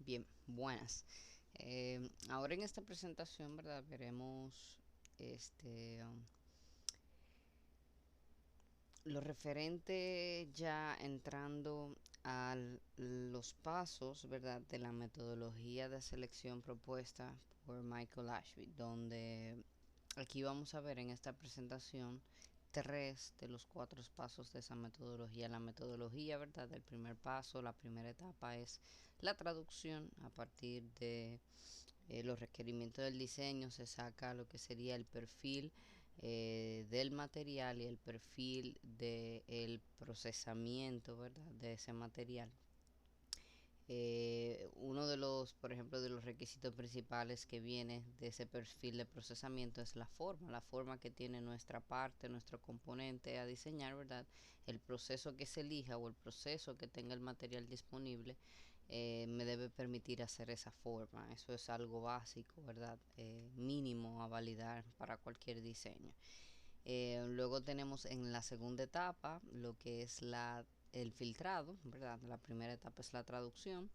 Bien, buenas. Ahora en esta presentación, ¿verdad? Veremos lo referente ya entrando a los pasos, ¿verdad? De la metodología de selección propuesta por Michael Ashby, donde aquí vamos a ver en esta presentación tres de los cuatro pasos de esa metodología. La metodología, ¿verdad? Del primer paso, la primera etapa es la traducción a partir de los requerimientos del diseño. Se saca lo que sería el perfil del material y el perfil del procesamiento, ¿verdad? De ese material. Uno de los, por ejemplo, de los requisitos principales que viene de ese perfil de procesamiento es la forma que tiene nuestra parte, nuestro componente a diseñar, ¿verdad? El proceso que se elija o el proceso que tenga el material disponible me debe permitir hacer esa forma. Eso es algo básico, ¿verdad? Mínimo a validar para cualquier diseño. Luego tenemos en la segunda etapa lo que es el filtrado, ¿verdad? La primera etapa es la traducción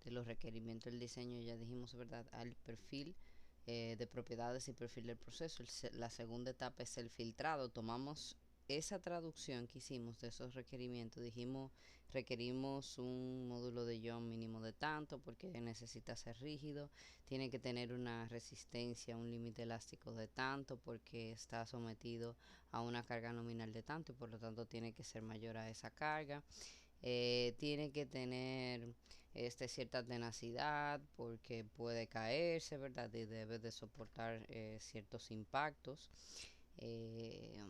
de los requerimientos del diseño, ya dijimos, ¿verdad? Al perfil de propiedades y perfil del proceso. La segunda etapa es el filtrado. Tomamos esa traducción que hicimos de esos requerimientos, dijimos, requerimos un módulo de ion mínimo de tanto porque necesita ser rígido, tiene que tener una resistencia, un límite elástico de tanto porque está sometido a una carga nominal de tanto y por lo tanto tiene que ser mayor a esa carga. Tiene que tener cierta tenacidad porque puede caerse, ¿verdad? Y debe de soportar ciertos impactos. Eh,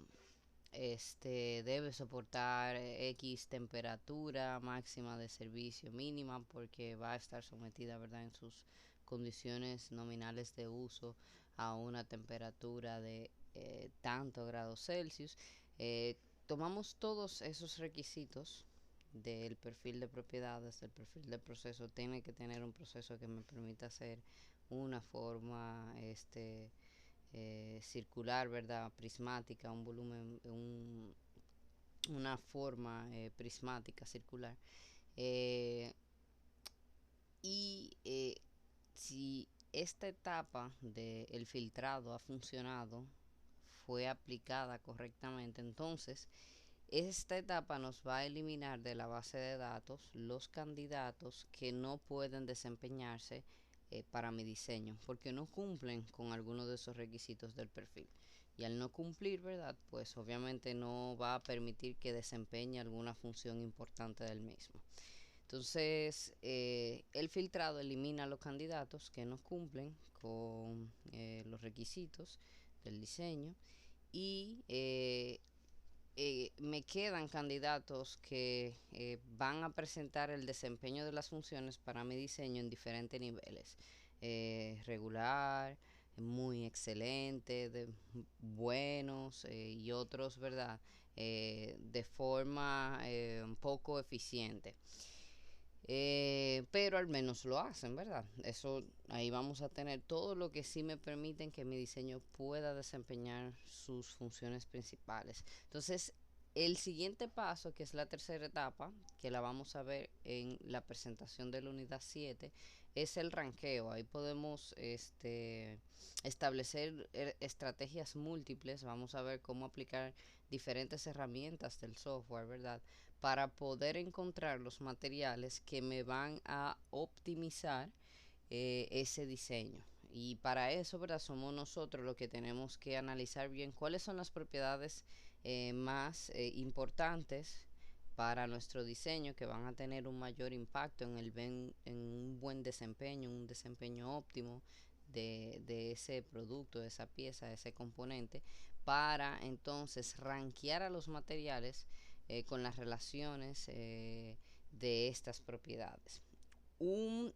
Debe soportar X temperatura máxima de servicio mínima porque va a estar sometida, ¿verdad? En sus condiciones nominales de uso a una temperatura de tanto grados Celsius. Tomamos todos esos requisitos del perfil de propiedades, del perfil de proceso. Tiene que tener un proceso que me permita hacer una forma circular, ¿verdad? Prismática, un volumen, una forma prismática circular. Eh, y si esta etapa del filtrado ha funcionado, fue aplicada correctamente, entonces esta etapa nos va a eliminar de la base de datos los candidatos que no pueden desempeñarse para mi diseño, porque no cumplen con algunos de esos requisitos del perfil. Y al no cumplir, ¿verdad? Pues obviamente no va a permitir que desempeñe alguna función importante del mismo. Entonces, el filtrado elimina los candidatos que no cumplen con los requisitos del diseño y me quedan candidatos que van a presentar el desempeño de las funciones para mi diseño en diferentes niveles. Regular, muy excelente, buenos y otros, ¿verdad? De forma un poco eficiente. Pero al menos lo hacen, ¿verdad? Eso, ahí vamos a tener todo lo que sí me permiten que mi diseño pueda desempeñar sus funciones principales. Entonces, el siguiente paso, que es la tercera etapa, que la vamos a ver en la presentación de la unidad 7, es el ranqueo. Ahí podemos establecer estrategias múltiples. Vamos a ver cómo aplicar diferentes herramientas del software, ¿verdad? Para poder encontrar los materiales que me van a optimizar ese diseño. Y para eso, ¿verdad? Somos nosotros los que tenemos que analizar bien cuáles son las propiedades más importantes para nuestro diseño que van a tener un mayor impacto en un buen desempeño, un desempeño óptimo de ese producto, de esa pieza, de ese componente, para entonces rankear a los materiales con las relaciones de estas propiedades. Un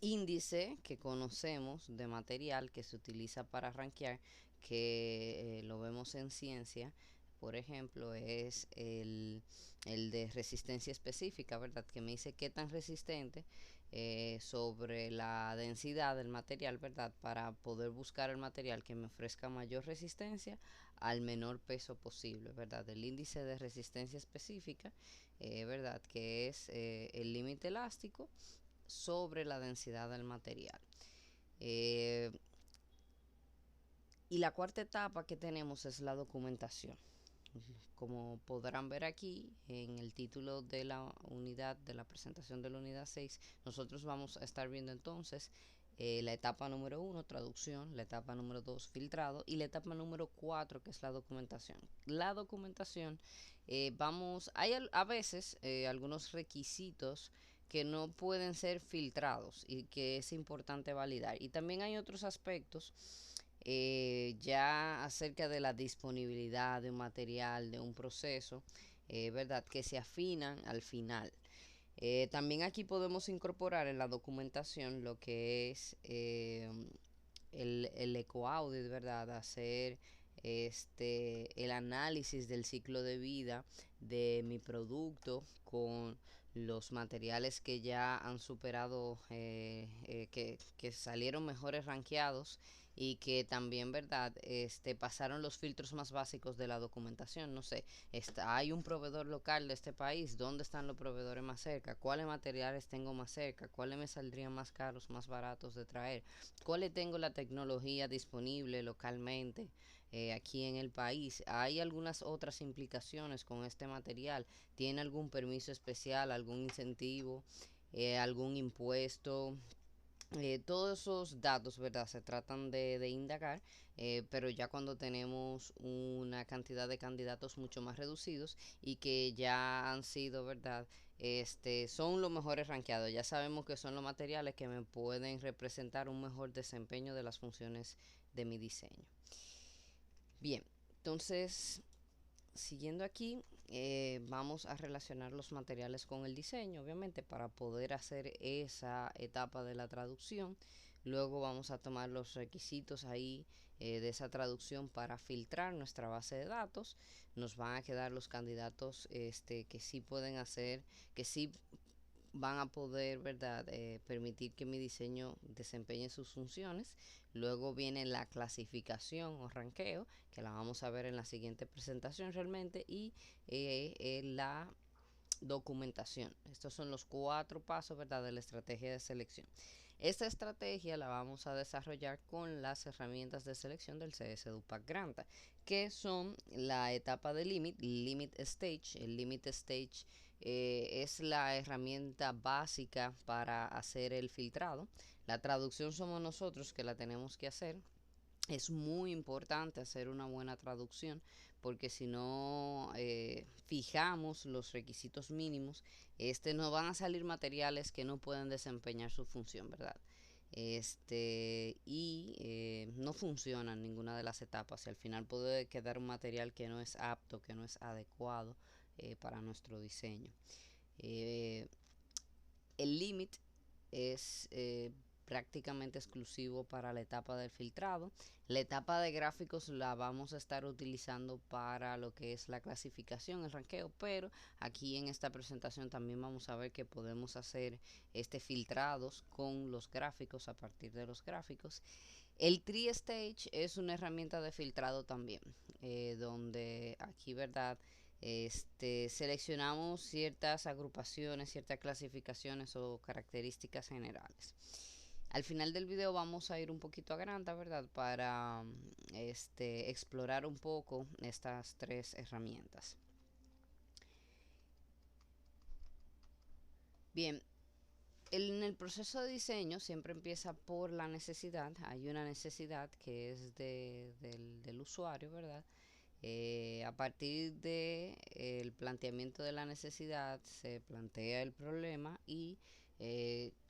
índice que conocemos de material que se utiliza para rankear, que lo vemos en ciencia, por ejemplo, es el de resistencia específica, ¿verdad? Que me dice qué tan resistente sobre la densidad del material, ¿verdad? Para poder buscar el material que me ofrezca mayor resistencia al menor peso posible, ¿verdad? El índice de resistencia específica, ¿verdad? Que es el límite elástico sobre la densidad del material. Eh, y la cuarta etapa que tenemos es la documentación. Como podrán ver aquí en el título de la unidad, de la presentación de la unidad 6, nosotros vamos a estar viendo entonces la etapa número 1, traducción, la etapa número 2, filtrado, y la etapa número 4, que es la documentación. La documentación, hay a veces algunos requisitos que no pueden ser filtrados y que es importante validar. Y también hay otros aspectos ya acerca de la disponibilidad de un material, de un proceso, ¿verdad? Que se afinan al final. También aquí podemos incorporar en la documentación lo que es el ecoaudit, ¿verdad? Hacer el análisis del ciclo de vida de mi producto con los materiales que ya han superado, que salieron mejores rankeados y que también, ¿verdad? Pasaron los filtros más básicos de la documentación. No sé, hay un proveedor local de este país, ¿dónde están los proveedores más cerca? ¿Cuáles materiales tengo más cerca? ¿Cuáles me saldrían más caros, más baratos de traer? ¿Cuáles tengo la tecnología disponible localmente aquí en el país? ¿Hay algunas otras implicaciones con este material? ¿Tiene algún permiso especial, algún incentivo, algún impuesto? Todos esos datos, ¿verdad? Se tratan de indagar, pero ya cuando tenemos una cantidad de candidatos mucho más reducidos y que ya han sido, ¿verdad? Son los mejores rankeados. Ya sabemos que son los materiales que me pueden representar un mejor desempeño de las funciones de mi diseño. Bien, entonces siguiendo aquí, vamos a relacionar los materiales con el diseño, obviamente, para poder hacer esa etapa de la traducción. Luego vamos a tomar los requisitos ahí de esa traducción para filtrar nuestra base de datos. Nos van a quedar los candidatos que sí pueden hacer, que sí van a poder, ¿verdad? Permitir que mi diseño desempeñe sus funciones. Luego viene la clasificación o ranqueo, que la vamos a ver en la siguiente presentación realmente, y la documentación. Estos son los 4 pasos, ¿verdad? De la estrategia de selección. Esta estrategia la vamos a desarrollar con las herramientas de selección del CS Dupac Granta, que son la etapa de limit stage. El limit stage es la herramienta básica para hacer el filtrado. La traducción somos nosotros que la tenemos que hacer. Es muy importante hacer una buena traducción porque si no fijamos los requisitos mínimos, nos van a salir materiales que no pueden desempeñar su función, ¿verdad? No funciona en ninguna de las etapas y al final puede quedar un material que no es apto, que no es adecuado para nuestro diseño. El limit es prácticamente exclusivo para la etapa del filtrado. La etapa de gráficos la vamos a estar utilizando para lo que es la clasificación, el ranqueo, pero aquí en esta presentación también vamos a ver que podemos hacer filtrados con los gráficos, a partir de los gráficos. El Tree Stage es una herramienta de filtrado también, donde aquí, ¿verdad? Seleccionamos ciertas agrupaciones, ciertas clasificaciones o características generales. Al final del video vamos a ir un poquito a Granta, ¿verdad? Para explorar un poco estas 3 herramientas. Bien, en el proceso de diseño siempre empieza por la necesidad. Hay una necesidad que es del usuario, ¿verdad? A partir del planteamiento de la necesidad se plantea el problema y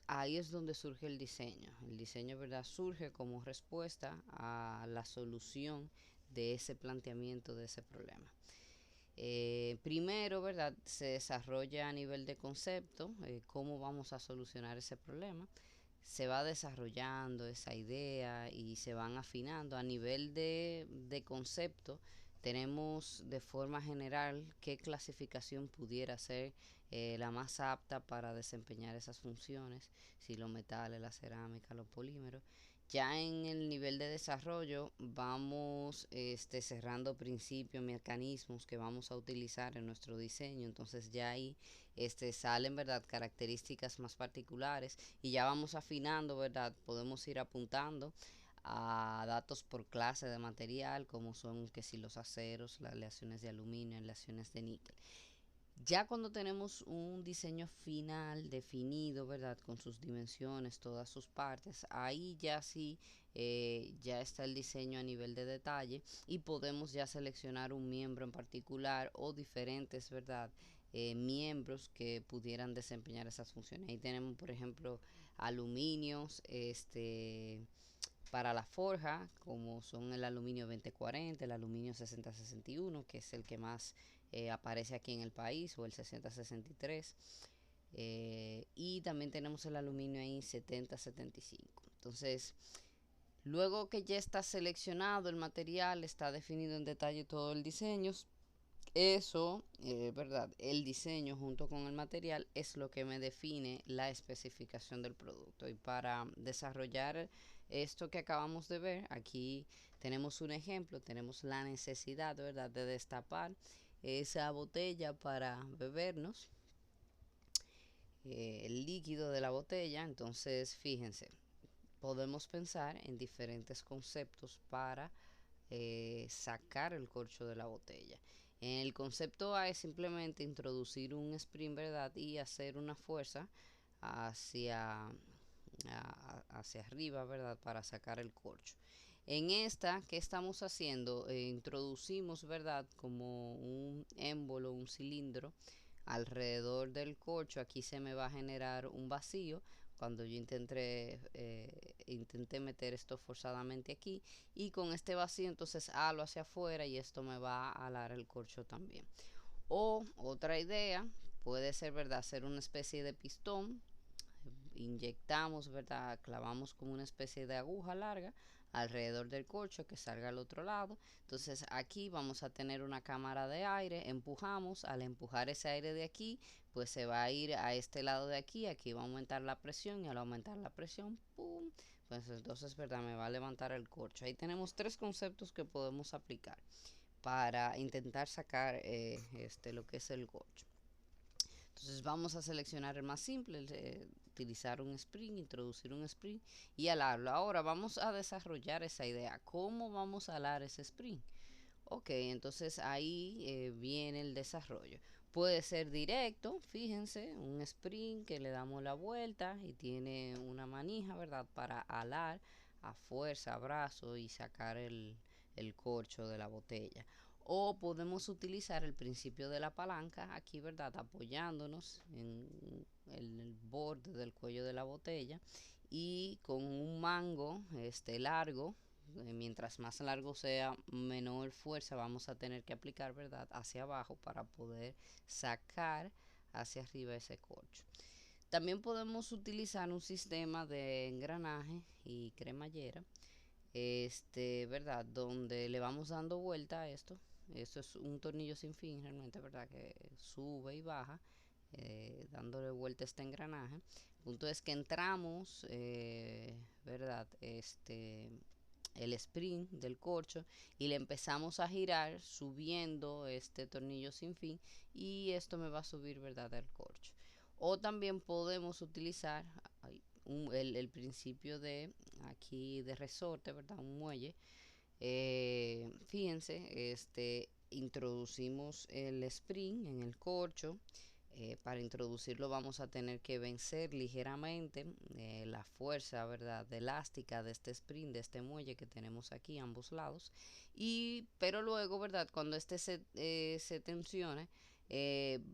ahí es donde surge el diseño. El diseño, ¿verdad? Surge como respuesta a la solución de ese planteamiento de ese problema. Primero, ¿verdad? Se desarrolla a nivel de concepto, cómo vamos a solucionar ese problema. Se va desarrollando esa idea y se van afinando a nivel de concepto. Tenemos de forma general qué clasificación pudiera ser la más apta para desempeñar esas funciones, si los metales, la cerámica, los polímeros. Ya en el nivel de desarrollo vamos cerrando principios, mecanismos que vamos a utilizar en nuestro diseño. Entonces ya ahí salen, ¿verdad?, características más particulares y ya vamos afinando, ¿verdad? Podemos ir apuntando a datos por clase de material, como son que si los aceros, las aleaciones de aluminio, aleaciones de níquel. Ya cuando tenemos un diseño final definido, ¿verdad? Con sus dimensiones, todas sus partes, ahí ya sí, ya está el diseño a nivel de detalle y podemos ya seleccionar un miembro en particular o diferentes, ¿verdad? Miembros que pudieran desempeñar esas funciones. Ahí tenemos, por ejemplo, aluminios, para la forja, como son el aluminio 2040, el aluminio 6061, que es el que más aparece aquí en el país, o el 6063. Y también tenemos el aluminio ahí 7075. Entonces, luego que ya está seleccionado el material, está definido en detalle todo el diseño, eso, ¿verdad? El diseño junto con el material es lo que me define la especificación del producto. Y para desarrollar esto que acabamos de ver, aquí tenemos un ejemplo, tenemos la necesidad, ¿verdad?, de destapar esa botella para bebernos el líquido de la botella. Entonces, fíjense, podemos pensar en diferentes conceptos para sacar el corcho de la botella. El concepto A es simplemente introducir un spring, ¿verdad?, y hacer una fuerza hacia, hacia arriba, ¿verdad?, para sacar el corcho. En esta, ¿qué estamos haciendo? Introducimos, ¿verdad?, como un émbolo, un cilindro alrededor del corcho. Aquí se me va a generar un vacío cuando yo intenté meter esto forzadamente aquí, y con este vacío entonces halo hacia afuera y esto me va a alar el corcho también. O otra idea puede ser, ¿verdad?, hacer una especie de pistón. Inyectamos, ¿verdad?, clavamos como una especie de aguja larga alrededor del corcho que salga al otro lado. Entonces aquí vamos a tener una cámara de aire, empujamos, al empujar ese aire de aquí, pues se va a ir a este lado de aquí, aquí va a aumentar la presión y al aumentar la presión, ¡pum!, pues entonces, ¿verdad?, me va a levantar el corcho. Ahí tenemos tres conceptos que podemos aplicar para intentar sacar lo que es el corcho. Entonces vamos a seleccionar el más simple, utilizar un spring, introducir un spring y alarlo. Ahora vamos a desarrollar esa idea. ¿Cómo vamos a alar ese spring? Ok, entonces ahí viene el desarrollo. Puede ser directo, fíjense, un spring que le damos la vuelta y tiene una manija, ¿verdad?, para alar a fuerza, a brazo y sacar el corcho de la botella. O podemos utilizar el principio de la palanca aquí, ¿verdad?, apoyándonos en el borde del cuello de la botella y con un mango largo. Mientras más largo sea, menor fuerza vamos a tener que aplicar, ¿verdad?, hacia abajo para poder sacar hacia arriba ese corcho. También podemos utilizar un sistema de engranaje y cremallera, ¿verdad?, donde le vamos dando vuelta a esto. Esto es un tornillo sin fin, realmente, ¿verdad?, que sube y baja, dándole vuelta a este engranaje. El punto es que entramos, ¿verdad?, el spring del corcho y le empezamos a girar subiendo este tornillo sin fin, y esto me va a subir, ¿verdad?, el corcho. O también podemos utilizar el principio de aquí de resorte, ¿verdad?, un muelle. Fíjense, introducimos el spring en el corcho. Para introducirlo vamos a tener que vencer ligeramente la fuerza, ¿verdad?, elástica de este spring, de este muelle que tenemos aquí a ambos lados. Pero luego, ¿verdad?, cuando se tensione,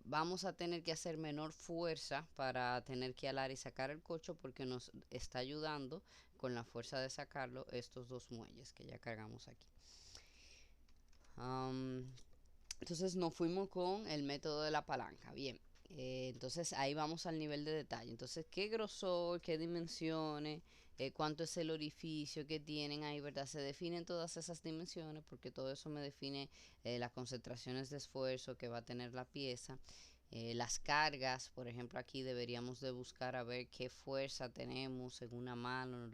vamos a tener que hacer menor fuerza para tener que alar y sacar el corcho, porque nos está ayudando con la fuerza de sacarlo estos dos muelles que ya cargamos aquí. Um, entonces nos fuimos con el método de la palanca. Bien, entonces ahí vamos al nivel de detalle. Entonces, qué grosor, qué dimensiones, cuánto es el orificio que tienen ahí, ¿verdad? Se definen todas esas dimensiones, porque todo eso me define las concentraciones de esfuerzo que va a tener la pieza. Las cargas, por ejemplo, aquí deberíamos de buscar a ver qué fuerza tenemos en una mano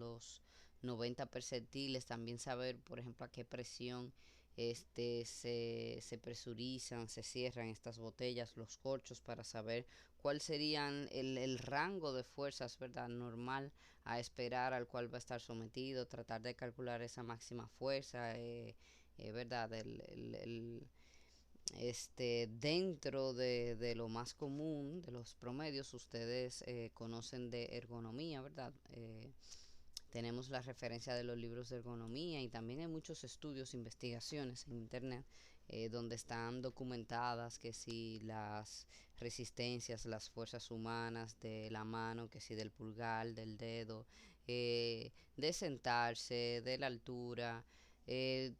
90 percentiles, también saber, por ejemplo, a qué presión se presurizan, se cierran estas botellas, los corchos, para saber cuál serían el rango de fuerzas, ¿verdad? Normal a esperar al cual va a estar sometido, tratar de calcular esa máxima fuerza, ¿verdad? Dentro de lo más común, de los promedios, ustedes conocen de ergonomía, ¿verdad? Tenemos la referencia de los libros de ergonomía y también hay muchos estudios, investigaciones en internet donde están documentadas que si las resistencias, las fuerzas humanas de la mano, que si del pulgar, del dedo, de sentarse, de la altura,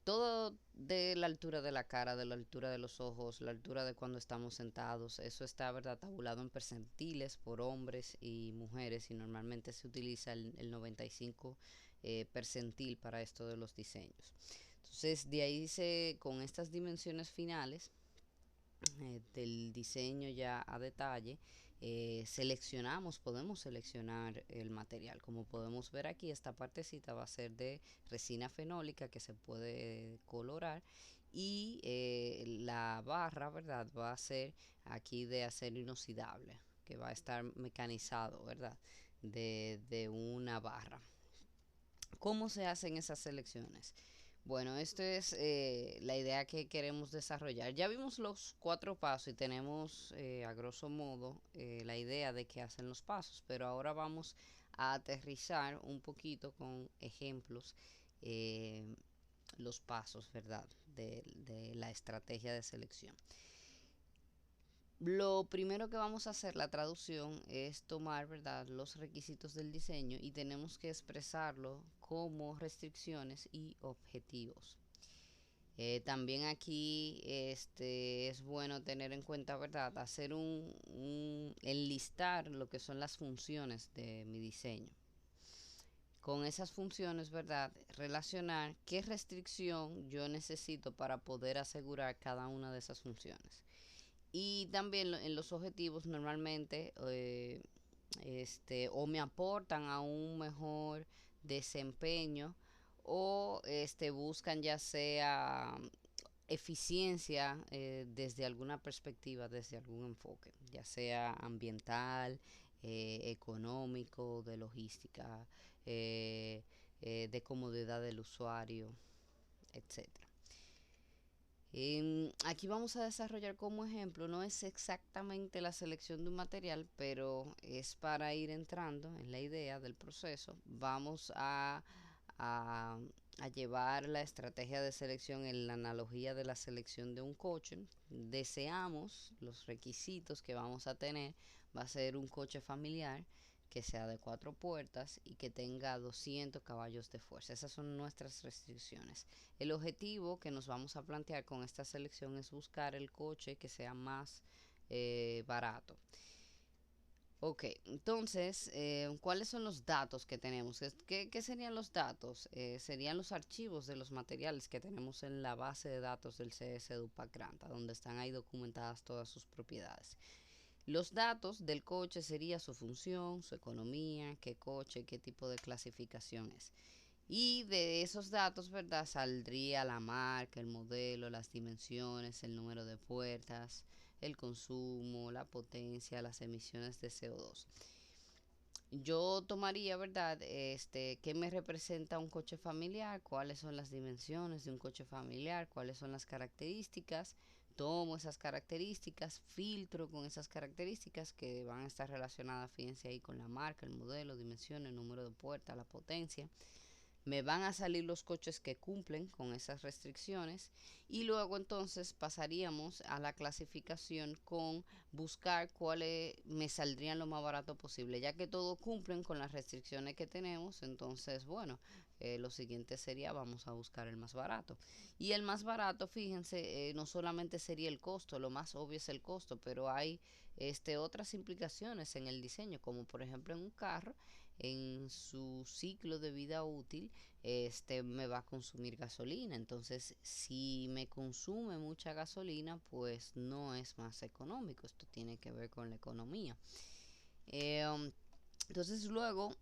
todo de la altura de la cara, de la altura de los ojos, la altura de cuando estamos sentados, eso está, ¿verdad?, tabulado en percentiles por hombres y mujeres y normalmente se utiliza el 95 percentil para esto de los diseños. Entonces, de ahí con estas dimensiones finales del diseño ya a detalle, podemos seleccionar el material. Como podemos ver aquí, esta partecita va a ser de resina fenólica que se puede colorar y la barra, ¿verdad?, va a ser aquí de acero inoxidable, que va a estar mecanizado, ¿verdad?, de una barra. ¿Cómo se hacen esas selecciones? Bueno, esto es la idea que queremos desarrollar. Ya vimos los 4 pasos y tenemos a grosso modo la idea de qué hacen los pasos, pero ahora vamos a aterrizar un poquito con ejemplos eh, los pasos, ¿verdad? De la estrategia de selección. Lo primero que vamos a hacer, la traducción, es tomar, ¿verdad?, los requisitos del diseño y tenemos que expresarlo como restricciones y objetivos. También aquí es bueno tener en cuenta, ¿verdad?, hacer enlistar lo que son las funciones de mi diseño. Con esas funciones, ¿verdad?, relacionar qué restricción yo necesito para poder asegurar cada una de esas funciones. Y también en los objetivos normalmente o me aportan a un mejor desempeño o buscan ya sea eficiencia desde alguna perspectiva, desde algún enfoque, ya sea ambiental, económico, de logística, de comodidad del usuario, etcétera. Aquí vamos a desarrollar como ejemplo, no es exactamente la selección de un material, pero es para ir entrando en la idea del proceso. Vamos a, a llevar la estrategia de selección en la analogía de la selección de un coche. Deseamos los requisitos que vamos a tener. Va a ser un coche familiar que sea de 4 puertas y que tenga 200 caballos de fuerza. Esas son nuestras restricciones. El objetivo que nos vamos a plantear con esta selección es buscar el coche que sea más barato. Ok, entonces, ¿cuáles son los datos que tenemos? ¿Qué serían los datos? Serían los archivos de los materiales que tenemos en la base de datos del CS Dupac Granta, donde están ahí documentadas todas sus propiedades. Los datos del coche sería su función, su economía, qué coche, qué tipo de clasificación es. Y de esos datos, ¿verdad?, saldría la marca, el modelo, las dimensiones, el número de puertas, el consumo, la potencia, las emisiones de CO2. Yo tomaría, ¿verdad?, qué me representa un coche familiar, cuáles son las dimensiones de un coche familiar, cuáles son las características. Tomo esas características, filtro con esas características que van a estar relacionadas, fíjense ahí, con la marca, el modelo, dimensiones, el número de puertas, la potencia. Me van a salir los coches que cumplen con esas restricciones y luego entonces pasaríamos a la clasificación con buscar cuáles me saldrían lo más barato posible, ya que todos cumplen con las restricciones que tenemos. Entonces, bueno, lo siguiente sería vamos a buscar el más barato. Y el más barato, fíjense, no solamente sería el costo, lo más obvio es el costo, pero hay otras implicaciones en el diseño, como por ejemplo en un carro, en su ciclo de vida útil, me va a consumir gasolina. Entonces, si me consume mucha gasolina, pues no es más económico. Esto tiene que ver con la economía. Entonces, luego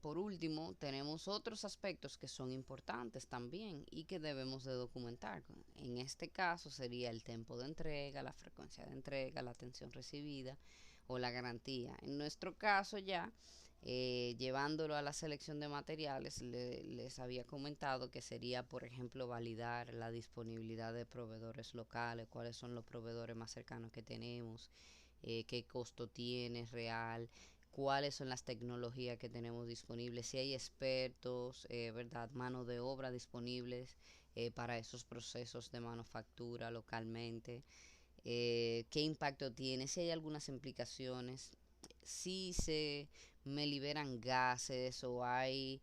por último, tenemos otros aspectos que son importantes también y que debemos de documentar. En este caso sería el tiempo de entrega, la frecuencia de entrega, la atención recibida o la garantía. En nuestro caso ya, llevándolo a la selección de materiales, les había comentado que sería, por ejemplo, validar la disponibilidad de proveedores locales, cuáles son los proveedores más cercanos que tenemos, qué costo tiene real, cuáles son las tecnologías que tenemos disponibles, si hay expertos, ¿verdad? Mano de obra disponibles para esos procesos de manufactura localmente, qué impacto tiene, si hay algunas implicaciones, si se me liberan gases o hay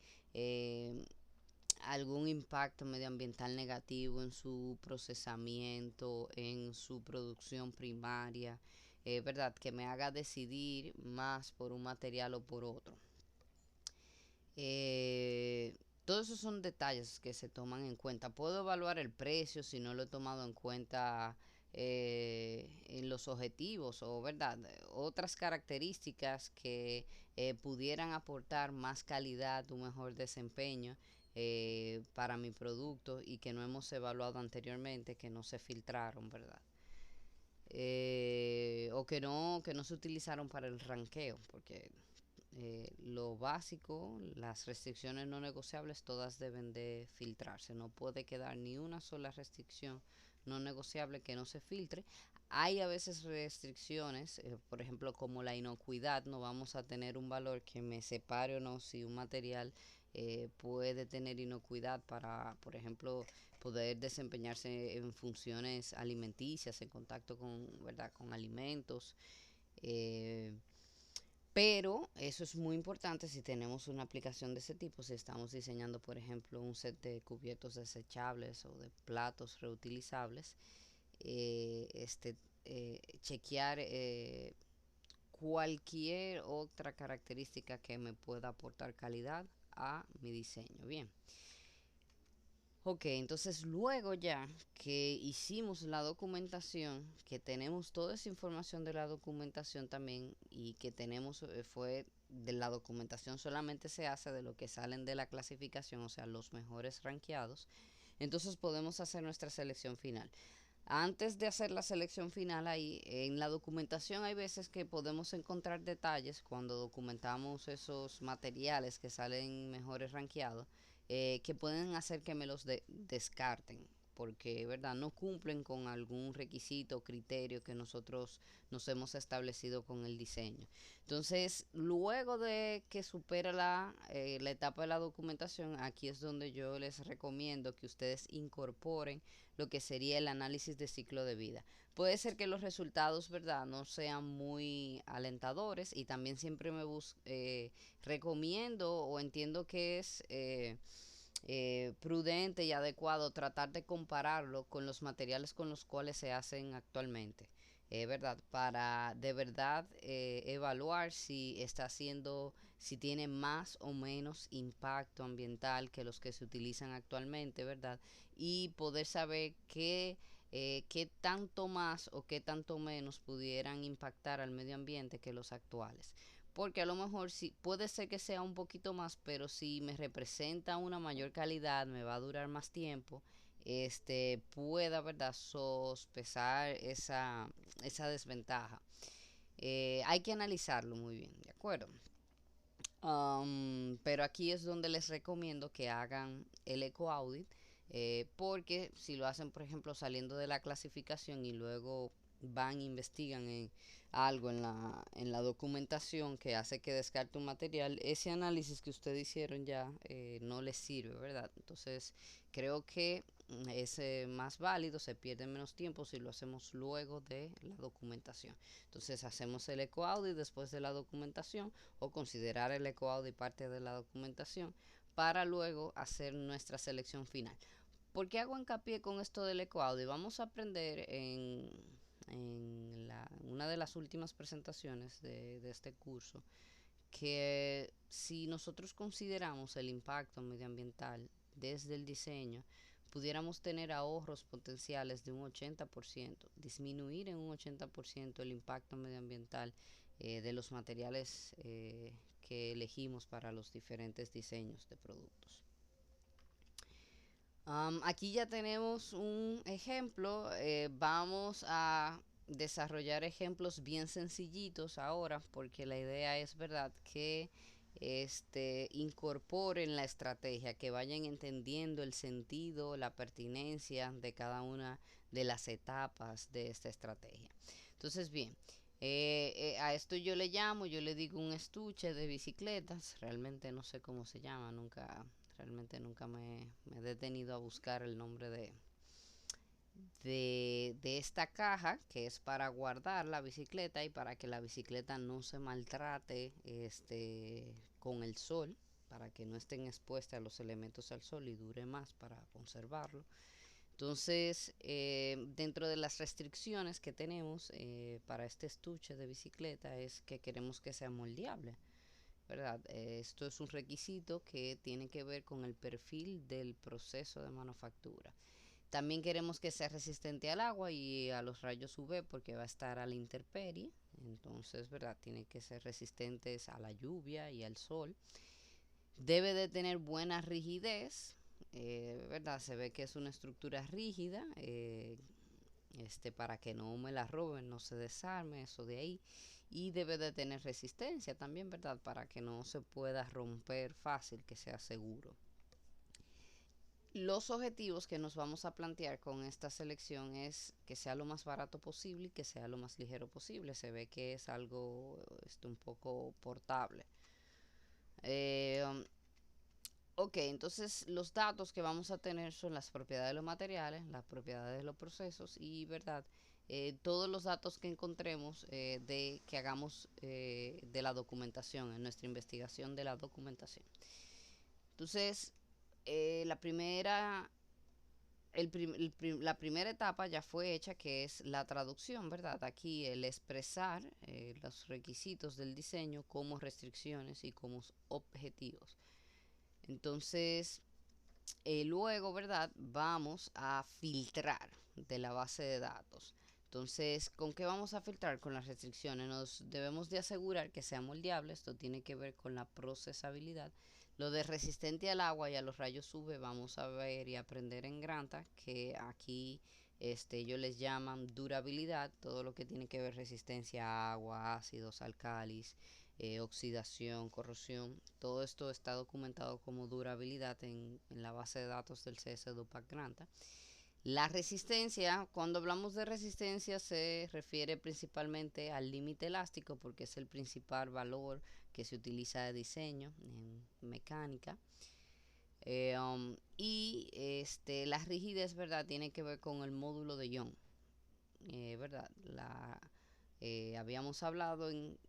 algún impacto medioambiental negativo en su procesamiento, en su producción primaria, ¿verdad? Que me haga decidir más por un material o por otro. Todos esos son detalles que se toman en cuenta. Puedo evaluar el precio si no lo he tomado en cuenta en los objetivos o, ¿verdad? Otras características que pudieran aportar más calidad, un mejor desempeño para mi producto y que no hemos evaluado anteriormente, que no se filtraron, ¿verdad? O que no se utilizaron para el ranqueo, porque lo básico, las restricciones no negociables, todas deben de filtrarse. No puede quedar ni una sola restricción no negociable que no se filtre. Hay a veces restricciones, por ejemplo, como la inocuidad, no vamos a tener un valor que me separe o no si un material puede tener inocuidad para, por ejemplo, poder desempeñarse en funciones alimenticias, en contacto con, ¿verdad? Con alimentos. Eh, pero eso es muy importante si tenemos una aplicación de ese tipo, si estamos diseñando, por ejemplo, un set de cubiertos desechables o de platos reutilizables, este, chequear cualquier otra característica que me pueda aportar calidad a mi diseño. Bien. Ok, entonces luego ya que hicimos la documentación, que tenemos toda esa información de la documentación también y que tenemos, fue de la documentación solamente se hace de lo que salen de la clasificación, o sea, los mejores rankeados, entonces podemos hacer nuestra selección final. Antes de hacer la selección final ahí, en la documentación hay veces que podemos encontrar detalles cuando documentamos esos materiales que salen mejores rankeados, que pueden hacer que me los descarten porque verdad no cumplen con algún requisito o criterio que nosotros nos hemos establecido con el diseño. Entonces, luego de que supera la etapa de la documentación, aquí es donde yo les recomiendo que ustedes incorporen lo que sería el análisis de ciclo de vida. Puede ser que los resultados, ¿verdad?, no sean muy alentadores y también siempre recomiendo o entiendo que es prudente y adecuado tratar de compararlo con los materiales con los cuales se hacen actualmente. ¿Verdad? Para de verdad evaluar si está haciendo, si tiene más o menos impacto ambiental que los que se utilizan actualmente, ¿verdad? Y poder saber qué tanto más o qué tanto menos pudieran impactar al medio ambiente que los actuales. Porque a lo mejor sí, puede ser que sea un poquito más, pero si me representa una mayor calidad, me va a durar más tiempo, pueda, ¿verdad?, sospesar esa desventaja. Hay que analizarlo muy bien, ¿de acuerdo? Pero aquí es donde les recomiendo que hagan el eco audit, porque si lo hacen, por ejemplo, saliendo de la clasificación y luego van e investigan en algo en la documentación que hace que descarte un material, ese análisis que ustedes hicieron ya no les sirve, ¿verdad? Entonces, creo que es más válido, se pierde menos tiempo si lo hacemos luego de la documentación. Entonces, hacemos el eco audit después de la documentación o considerar el eco audit parte de la documentación para luego hacer nuestra selección final. ¿Por qué hago hincapié con esto del eco audit? Vamos a aprender una de las últimas presentaciones de este curso que si nosotros consideramos el impacto medioambiental desde el diseño, pudiéramos tener ahorros potenciales de un 80%, disminuir en un 80% el impacto medioambiental de los materiales que elegimos para los diferentes diseños de productos. Aquí ya tenemos un ejemplo. Vamos a desarrollar ejemplos bien sencillitos ahora, porque la idea es, verdad, que incorporen la estrategia, que vayan entendiendo el sentido, la pertinencia de cada una de las etapas de esta estrategia. Entonces, bien, a esto yo le digo un estuche de bicicletas. Realmente no sé cómo se llama, realmente nunca me he detenido a buscar el nombre de esta caja, que es para guardar la bicicleta y para que la bicicleta no se maltrate con el sol, para que no estén expuestas a los elementos al sol y dure más para conservarlo. Entonces, dentro de las restricciones que tenemos para este estuche de bicicleta es que queremos que sea moldeable, ¿verdad? Esto es un requisito que tiene que ver con el perfil del proceso de manufactura. También queremos que sea resistente al agua y a los rayos UV, porque va a estar a la intemperie. Entonces, ¿verdad? Tiene que ser resistentes a la lluvia y al sol. Debe de tener buena rigidez, ¿verdad? Se ve que es una estructura rígida, para que no me la roben, no se desarme, eso de ahí. Y debe de tener resistencia también, ¿verdad? Para que no se pueda romper fácil, que sea seguro. Los objetivos que nos vamos a plantear con esta selección es que sea lo más barato posible y que sea lo más ligero posible. Se ve que es algo un poco portable. Ok, entonces los datos que vamos a tener son las propiedades de los materiales, las propiedades de los procesos y, ¿verdad? Todos los datos que encontremos que hagamos de la documentación, en nuestra investigación de la documentación. Entonces, la primera etapa ya fue hecha, que es la traducción, ¿verdad? Aquí el expresar los requisitos del diseño como restricciones y como objetivos. Entonces, luego, ¿verdad? Vamos a filtrar de la base de datos. Entonces, ¿con qué vamos a filtrar? Con las restricciones. Nos debemos de asegurar que sea moldeable. Esto tiene que ver con la procesabilidad. Lo de resistente al agua y a los rayos UV, vamos a ver y aprender en Granta, que aquí ellos les llaman durabilidad, todo lo que tiene que ver resistencia a agua, ácidos, alcalis, oxidación, corrosión. Todo esto está documentado como durabilidad en la base de datos del CS DOPAC Granta. La resistencia, cuando hablamos de resistencia, se refiere principalmente al límite elástico, porque es el principal valor que se utiliza de diseño en mecánica. La rigidez, ¿verdad? Tiene que ver con el módulo de Young, ¿verdad? Habíamos hablado en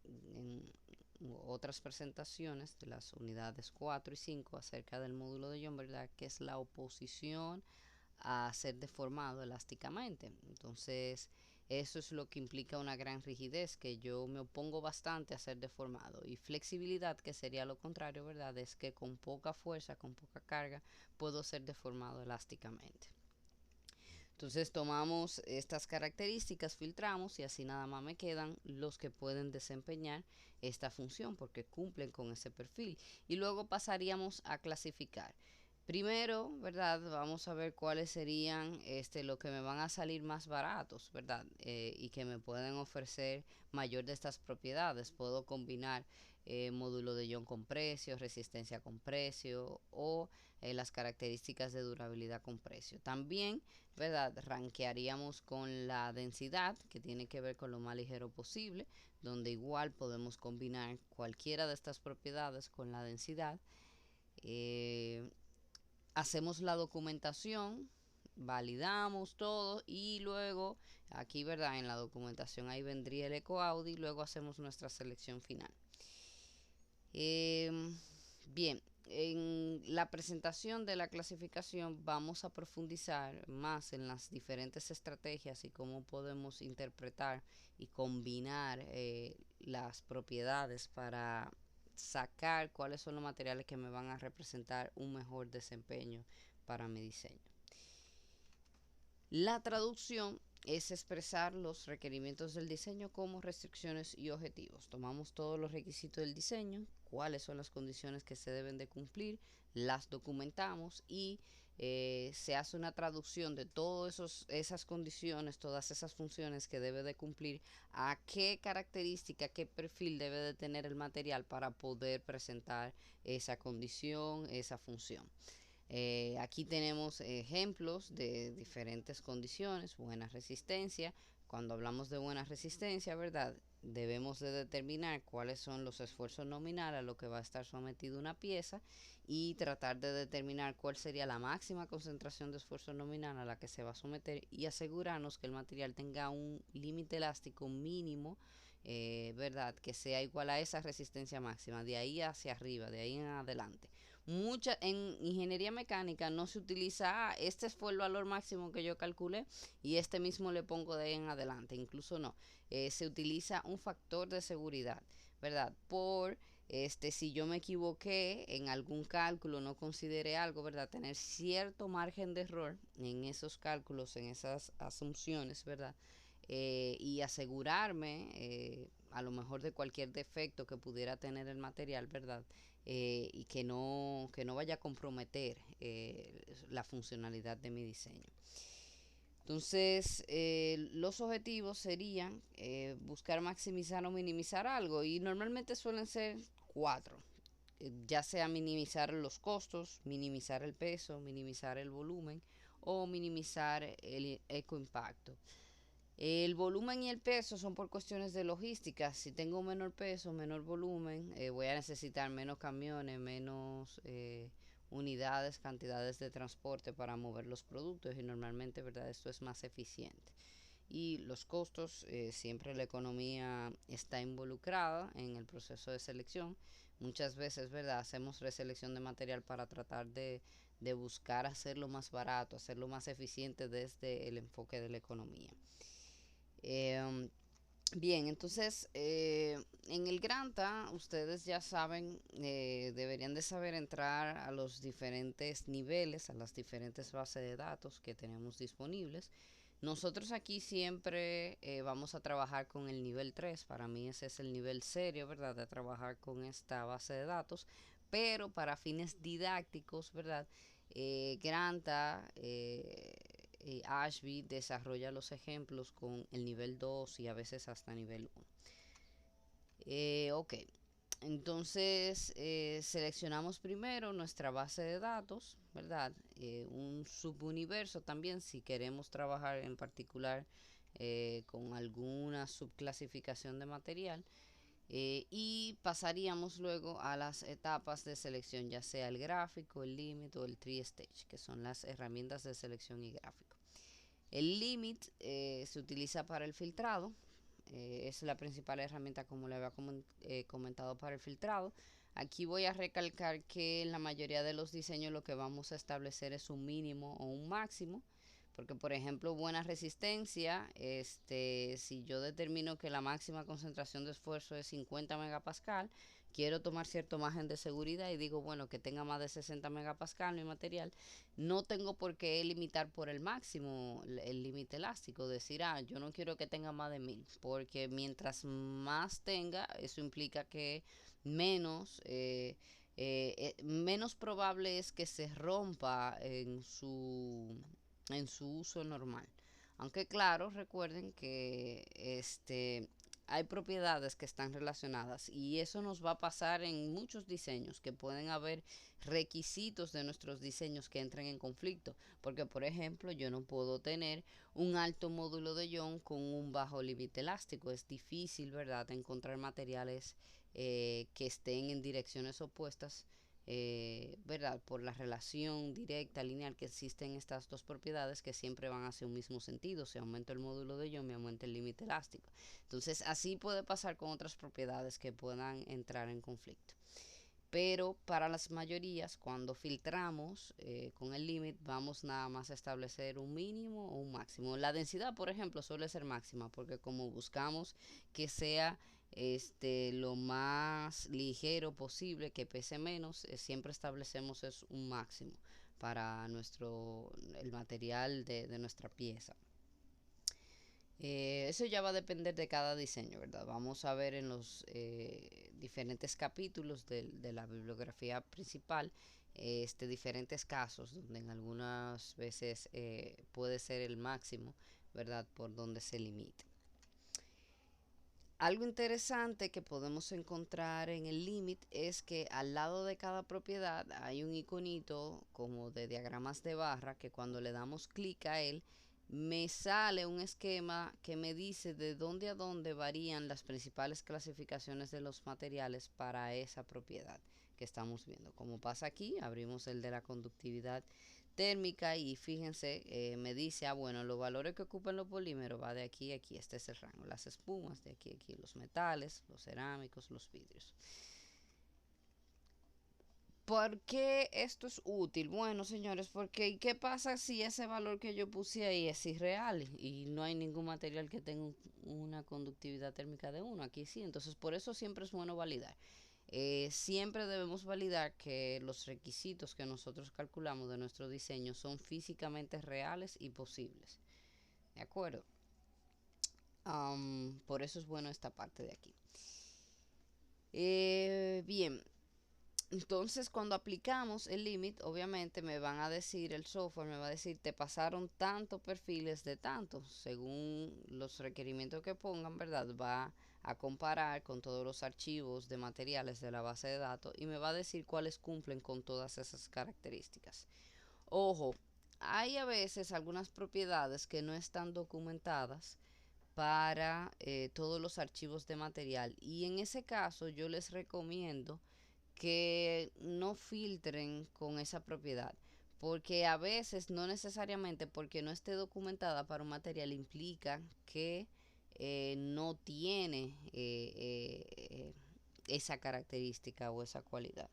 otras presentaciones de las unidades 4 y 5 acerca del módulo de Young, ¿verdad? Que es la oposición a ser deformado elásticamente. Entonces, eso es lo que implica una gran rigidez, que yo me opongo bastante a ser deformado. Y flexibilidad, que sería lo contrario, ¿verdad? Es que con poca fuerza, con poca carga, puedo ser deformado elásticamente. Entonces tomamos estas características, filtramos y así nada más me quedan los que pueden desempeñar esta función porque cumplen con ese perfil. Y luego pasaríamos a clasificar. Primero, ¿verdad? Vamos a ver cuáles serían lo que me van a salir más baratos, ¿verdad? Y que me pueden ofrecer mayor de estas propiedades. Puedo combinar módulo de ion con precio, resistencia con precio o las características de durabilidad con precio. También, ¿verdad? Rankearíamos con la densidad, que tiene que ver con lo más ligero posible, donde igual podemos combinar cualquiera de estas propiedades con la densidad. Hacemos la documentación, validamos todo y luego aquí, ¿verdad? En la documentación ahí vendría el EcoAudio y luego hacemos nuestra selección final. Bien, en la presentación de la clasificación vamos a profundizar más en las diferentes estrategias y cómo podemos interpretar y combinar las propiedades para sacar cuáles son los materiales que me van a representar un mejor desempeño para mi diseño. La traducción es expresar los requerimientos del diseño como restricciones y objetivos. Tomamos todos los requisitos del diseño, cuáles son las condiciones que se deben de cumplir, las documentamos y se hace una traducción de todas esas condiciones, todas esas funciones que debe de cumplir, a qué característica, qué perfil debe de tener el material para poder presentar esa condición, esa función. Aquí tenemos ejemplos de diferentes condiciones, buena resistencia. Cuando hablamos de buena resistencia, ¿verdad? Debemos de determinar cuáles son los esfuerzos nominales a lo que va a estar sometida una pieza y tratar de determinar cuál sería la máxima concentración de esfuerzo nominal a la que se va a someter y asegurarnos que el material tenga un límite elástico mínimo, ¿verdad? Que sea igual a esa resistencia máxima, de ahí hacia arriba, de ahí en adelante. En ingeniería mecánica no se utiliza, este fue el valor máximo que yo calculé y este mismo le pongo de ahí en adelante, incluso no, se utiliza un factor de seguridad, ¿verdad? Si yo me equivoqué en algún cálculo, no consideré algo, ¿verdad? Tener cierto margen de error en esos cálculos, en esas asunciones, ¿verdad? Y asegurarme, a lo mejor de cualquier defecto que pudiera tener el material, ¿verdad? Y que no vaya a comprometer la funcionalidad de mi diseño. Entonces, los objetivos serían buscar maximizar o minimizar algo y normalmente suelen ser cuatro. Ya sea minimizar los costos, minimizar el peso, minimizar el volumen o minimizar el ecoimpacto. El volumen y el peso son por cuestiones de logística. Si tengo menor peso, menor volumen, voy a necesitar menos camiones, menos unidades, cantidades de transporte para mover los productos y normalmente, ¿verdad? Esto es más eficiente. Y los costos, siempre la economía está involucrada en el proceso de selección. Muchas veces, ¿verdad? Hacemos reselección de material para tratar de buscar hacerlo más barato, hacerlo más eficiente desde el enfoque de la economía. Eh, Bien, entonces en el Granta ustedes ya saben, deberían de saber entrar a los diferentes niveles, a las diferentes bases de datos que tenemos disponibles. Nosotros aquí siempre vamos a trabajar con el nivel 3. Para mí ese es el nivel serio, ¿verdad? De trabajar con esta base de datos, pero para fines didácticos, ¿verdad? Granta, Ashby desarrolla los ejemplos con el nivel 2 y a veces hasta nivel 1. Ok, entonces seleccionamos primero nuestra base de datos, ¿verdad? Un subuniverso también si queremos trabajar en particular con alguna subclasificación de material. Y pasaríamos luego a las etapas de selección, ya sea el gráfico, el límite o el tree stage, que son las herramientas de selección y gráfico. El limit se utiliza para el filtrado, es la principal herramienta como le había comentado para el filtrado. Aquí voy a recalcar que en la mayoría de los diseños lo que vamos a establecer es un mínimo o un máximo, porque por ejemplo buena resistencia, si yo determino que la máxima concentración de esfuerzo es 50 megapascal, quiero tomar cierto margen de seguridad y digo, bueno, que tenga más de 60 megapascal mi material, no tengo por qué limitar por el máximo el límite elástico, decir, yo no quiero que tenga más de 1000, porque mientras más tenga, eso implica que menos, menos probable es que se rompa en su uso normal. Aunque claro, recuerden que hay propiedades que están relacionadas y eso nos va a pasar en muchos diseños, que pueden haber requisitos de nuestros diseños que entren en conflicto, porque por ejemplo yo no puedo tener un alto módulo de ion con un bajo límite elástico. Es difícil, ¿verdad?, encontrar materiales que estén en direcciones opuestas, ¿verdad? Por la relación directa, lineal que existen estas dos propiedades que siempre van hacia un mismo sentido. Si aumento el módulo de ion, me aumenta el límite elástico. Entonces, así puede pasar con otras propiedades que puedan entrar en conflicto. Pero para las mayorías, cuando filtramos con el límite, vamos nada más a establecer un mínimo o un máximo. La densidad, por ejemplo, suele ser máxima, porque como buscamos que sea lo más ligero posible, que pese menos, siempre establecemos es un máximo para el material de nuestra pieza. Eso ya va a depender de cada diseño, ¿verdad? Vamos a ver en los diferentes capítulos de la bibliografía principal diferentes casos donde en algunas veces puede ser el máximo, ¿verdad? Por donde se limite. Algo interesante que podemos encontrar en el limit es que al lado de cada propiedad hay un iconito como de diagramas de barra que cuando le damos clic a él me sale un esquema que me dice de dónde a dónde varían las principales clasificaciones de los materiales para esa propiedad que estamos viendo. Como pasa aquí, abrimos el de la conductividad térmica y fíjense, me dice, bueno, los valores que ocupan los polímeros va de aquí a aquí, este es el rango, las espumas de aquí a aquí, los metales, los cerámicos, los vidrios. ¿Por qué esto es útil? Bueno, señores, porque ¿qué pasa si ese valor que yo puse ahí es irreal y no hay ningún material que tenga una conductividad térmica de 1? Aquí sí, entonces por eso siempre es bueno validar. Siempre debemos validar que los requisitos que nosotros calculamos de nuestro diseño son físicamente reales y posibles. ¿De acuerdo? Por eso es bueno esta parte de aquí. Bien, entonces cuando aplicamos el límite, obviamente me van a decir, el software me va a decir, te pasaron tantos perfiles de tantos, según los requerimientos que pongan, ¿verdad? Va a comparar con todos los archivos de materiales de la base de datos y me va a decir cuáles cumplen con todas esas características. Ojo, hay a veces algunas propiedades que no están documentadas para todos los archivos de material y en ese caso yo les recomiendo que no filtren con esa propiedad, porque a veces no necesariamente porque no esté documentada para un material implica que no tiene esa característica o esa cualidad.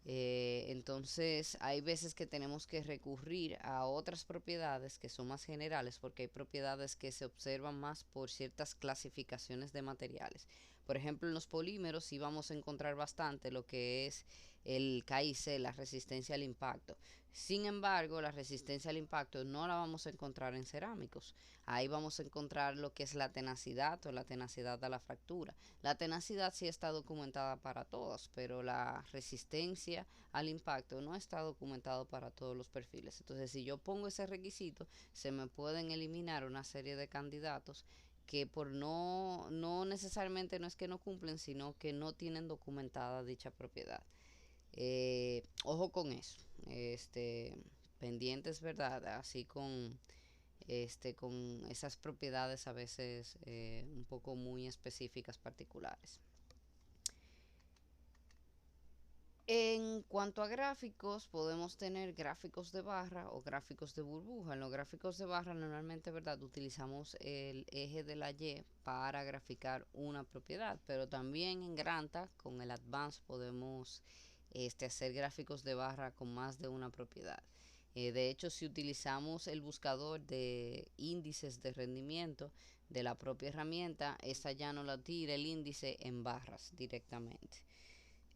Entonces hay veces que tenemos que recurrir a otras propiedades que son más generales porque hay propiedades que se observan más por ciertas clasificaciones de materiales. Por ejemplo, en los polímeros sí vamos a encontrar bastante lo que es el KIC, la resistencia al impacto. Sin embargo, la resistencia al impacto no la vamos a encontrar en cerámicos. Ahí vamos a encontrar lo que es la tenacidad o la tenacidad a la fractura. La tenacidad sí está documentada para todos, pero la resistencia al impacto no está documentado para todos los perfiles. Entonces, si yo pongo ese requisito, se me pueden eliminar una serie de candidatos que por no necesariamente no es que no cumplen, sino que no tienen documentada dicha propiedad. Ojo con eso. Pendientes, ¿verdad? Así con esas propiedades a veces un poco muy específicas particulares. En cuanto a gráficos, podemos tener gráficos de barra o gráficos de burbuja. En los gráficos de barra normalmente, ¿verdad? Utilizamos el eje de la Y para graficar una propiedad, pero también en Granta con el Advanced podemos hacer gráficos de barra con más de una propiedad. De hecho, si utilizamos el buscador de índices de rendimiento de la propia herramienta, esa ya no la tira el índice en barras directamente.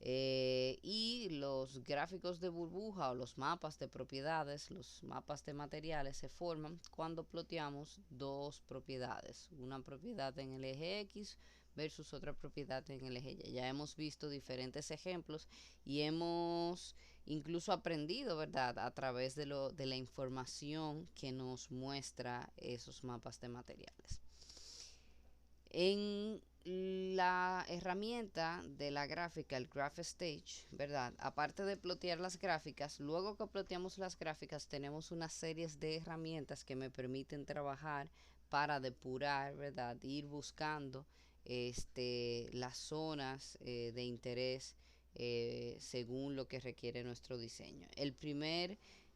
Y los gráficos de burbuja o los mapas de propiedades, los mapas de materiales se forman cuando ploteamos dos propiedades, una propiedad en el eje X versus otra propiedad en el eje Y. Ya hemos visto diferentes ejemplos y hemos incluso aprendido, ¿verdad?, a través de la información que nos muestra esos mapas de materiales. En la herramienta de la gráfica, el Graph Stage, ¿verdad? Aparte de plotear las gráficas, luego que ploteamos las gráficas tenemos una serie de herramientas que me permiten trabajar para depurar, ¿verdad? Ir buscando las zonas de interés según lo que requiere nuestro diseño.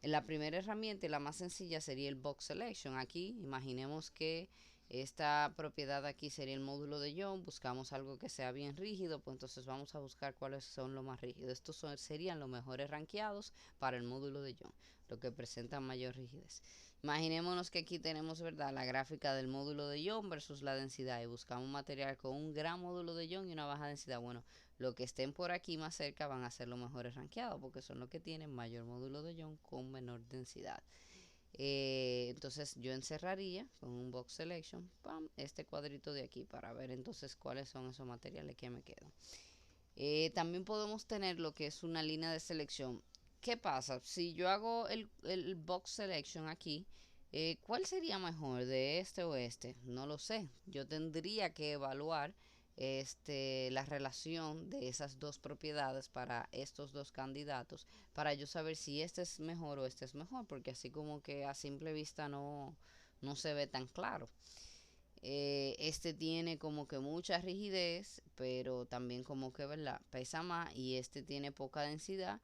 La primera herramienta y la más sencilla sería el Box Selection. Aquí imaginemos que esta propiedad aquí sería el módulo de Young. Buscamos algo que sea bien rígido, pues entonces vamos a buscar cuáles son los más rígidos. Estos serían los mejores rankeados para el módulo de Young, lo que presenta mayor rigidez. Imaginémonos que aquí tenemos, ¿verdad?, la gráfica del módulo de Young versus la densidad y buscamos un material con un gran módulo de Young y una baja densidad. Bueno, los que estén por aquí más cerca van a ser los mejores rankeados porque son los que tienen mayor módulo de Young con menor densidad. Entonces yo encerraría con un box selection, pam, este cuadrito de aquí para ver entonces cuáles son esos materiales que me quedan. También podemos tener lo que es una línea de selección. ¿Qué pasa? Si yo hago el box selection aquí, ¿cuál sería mejor, de este o este? No lo sé. Yo tendría que evaluar la relación de esas dos propiedades para estos dos candidatos para yo saber si este es mejor o este es mejor, porque así como que a simple vista no se ve tan claro. Este tiene como que mucha rigidez, pero también como que, ¿verdad? Pesa más y este tiene poca densidad,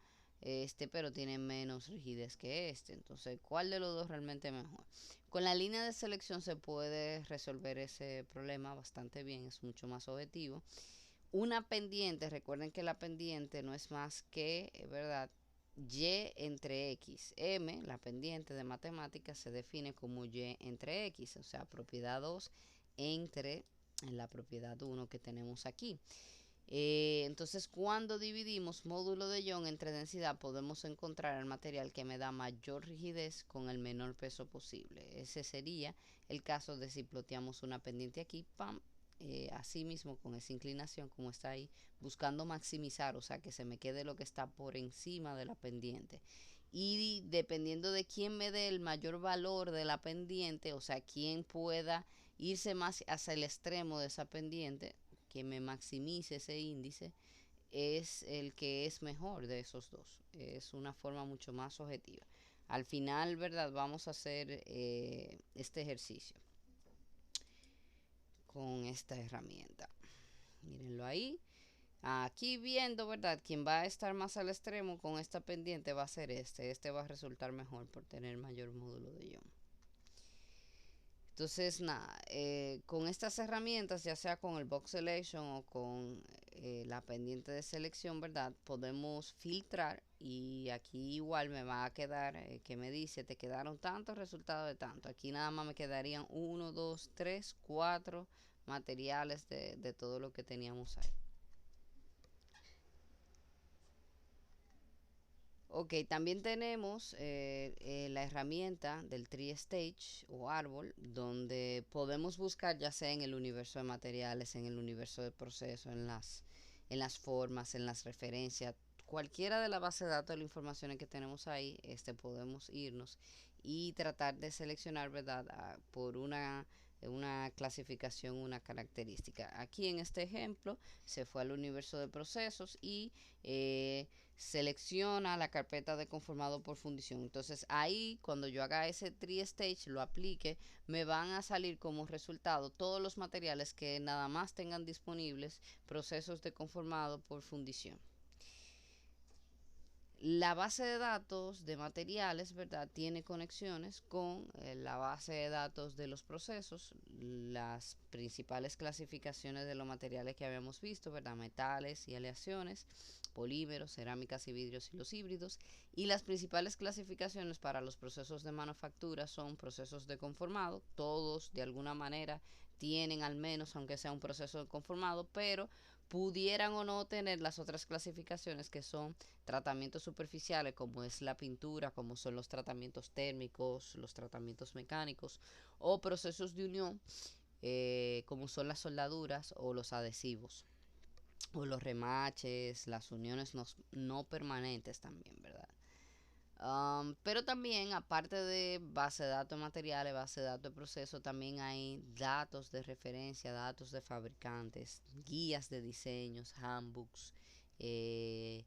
pero tiene menos rigidez que este. Entonces, ¿cuál de los dos realmente es mejor? Con la línea de selección se puede resolver ese problema bastante bien, es mucho más objetivo. Una pendiente, recuerden que la pendiente no es más que, ¿verdad? Y entre X. M, la pendiente de matemáticas, se define como Y entre X, o sea, propiedad 2 entre la propiedad 1 que tenemos aquí. Entonces, cuando dividimos módulo de Young entre densidad, podemos encontrar el material que me da mayor rigidez con el menor peso posible. Ese sería el caso de si ploteamos una pendiente aquí, pam, así mismo con esa inclinación como está ahí, buscando maximizar, o sea, que se me quede lo que está por encima de la pendiente. Y dependiendo de quién me dé el mayor valor de la pendiente, o sea, quién pueda irse más hacia el extremo de esa pendiente, que me maximice ese índice, es el que es mejor de esos dos. Es una forma mucho más objetiva. Al final, ¿verdad? Vamos a hacer este ejercicio con esta herramienta. Mírenlo ahí. Aquí viendo, ¿verdad? Quien va a estar más al extremo con esta pendiente va a ser este. Este va a resultar mejor por tener mayor módulo de ion. Entonces, nada, con estas herramientas, ya sea con el box selection o con la pendiente de selección, ¿verdad? Podemos filtrar y aquí igual me va a quedar que me dice, te quedaron tantos resultados de tanto. Aquí nada más me quedarían 1, 2, 3, 4 materiales de todo lo que teníamos ahí. Ok, también tenemos la herramienta del tree stage o árbol, donde podemos buscar ya sea en el universo de materiales, en el universo de procesos, en las formas, en las referencias, cualquiera de la base de datos de las informaciones que tenemos ahí, podemos irnos y tratar de seleccionar, ¿verdad? Por una clasificación, una característica. Aquí en este ejemplo se fue al universo de procesos y selecciona la carpeta de conformado por fundición. Entonces ahí cuando yo haga ese tree stage, lo aplique, me van a salir como resultado todos los materiales que nada más tengan disponibles procesos de conformado por fundición. La base de datos de materiales, ¿verdad? Tiene conexiones con la base de datos de los procesos, las principales clasificaciones de los materiales que habíamos visto, ¿verdad? Metales y aleaciones, polímeros, cerámicas y vidrios y los híbridos. Y las principales clasificaciones para los procesos de manufactura son procesos de conformado, todos de alguna manera tienen al menos, aunque sea un proceso de conformado, pero pudieran o no tener las otras clasificaciones que son tratamientos superficiales como es la pintura, como son los tratamientos térmicos, los tratamientos mecánicos o procesos de unión como son las soldaduras o los adhesivos o los remaches, las uniones no permanentes también, ¿verdad? Pero también, aparte de base de datos de materiales, base de datos de proceso, también hay datos de referencia, datos de fabricantes, guías de diseños, handbooks, eh,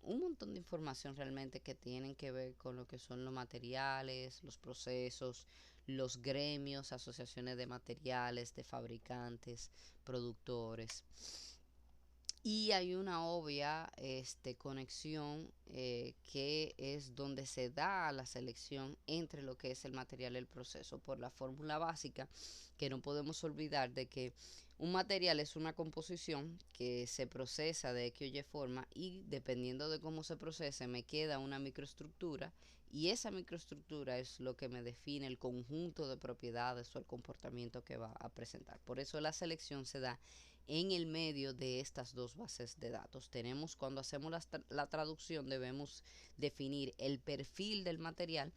un montón de información realmente que tienen que ver con lo que son los materiales, los procesos, los gremios, asociaciones de materiales, de fabricantes, productores. Y hay una obvia conexión que es donde se da la selección entre lo que es el material y el proceso por la fórmula básica, que no podemos olvidar de que un material es una composición que se procesa de X o Y forma y dependiendo de cómo se procese me queda una microestructura y esa microestructura es lo que me define el conjunto de propiedades o el comportamiento que va a presentar. Por eso la selección se da en el medio de estas dos bases de datos. Tenemos, cuando hacemos la traducción, debemos definir el perfil del material